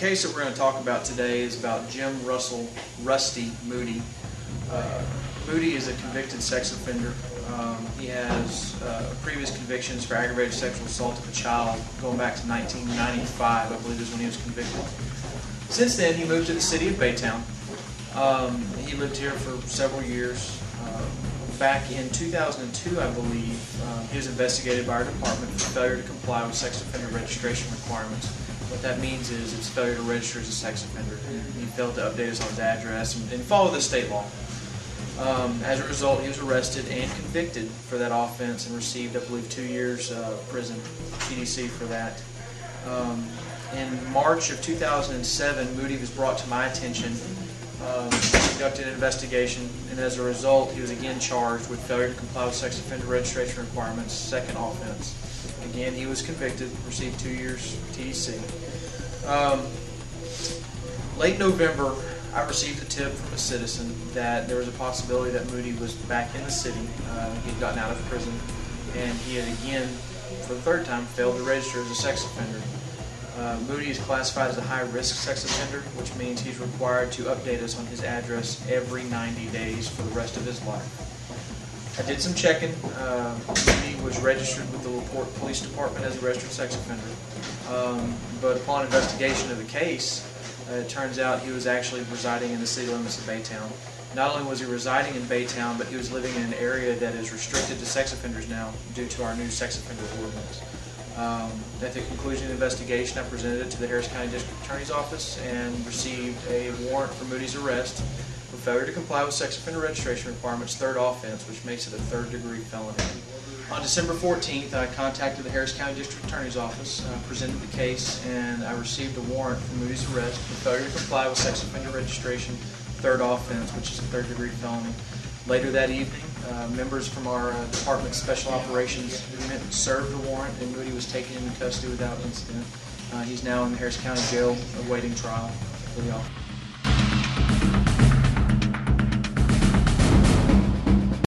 case that we're going to talk about today is about Jim Russell Rusty Moody. Moody is a convicted sex offender. He has previous convictions for aggravated sexual assault of a child going back to 1995, I believe is when he was convicted. Since then, he moved to the city of Baytown. He lived here for several years. Back in 2002, I believe, he was investigated by our department for failure to comply with sex offender registration requirements. What that means is it's failure to register as a sex offender. He failed to update us on his address and follow the state law. As a result, he was arrested and convicted for that offense and received, I believe, 2 years prison, TDC for that. In March of 2007, Moody was brought to my attention, conducted an investigation, and as a result, he was again charged with failure to comply with sex offender registration requirements, second offense. Again, he was convicted, received 2 years TDC. Late November, I received a tip from a citizen that there was a possibility that Moody was back in the city. He had gotten out of prison, and he had again, for the third time, failed to register as a sex offender. Moody is classified as a high-risk sex offender, which means he's required to update us on his address every 90 days for the rest of his life. I did some checking. Moody was registered with the LaPorte Police Department as a registered sex offender. But upon investigation of the case, it turns out he was actually residing in the city limits of Baytown. Not only was he residing in Baytown, but he was living in an area that is restricted to sex offenders now due to our new sex offender ordinance. At the conclusion of the investigation, I presented it to the Harris County District Attorney's Office and received a warrant for Moody's arrest for failure to comply with sex offender registration requirements, third offense, which makes it a third-degree felony. On December 14th, I contacted the Harris County District Attorney's Office, presented the case, and I received a warrant for Moody's arrest for failure to comply with sex offender registration, third offense, which is a third-degree felony. Later that evening, members from our Department's Special Operations Unit served the warrant, and Moody was taken into custody without incident. He's now in the Harris County Jail awaiting trial.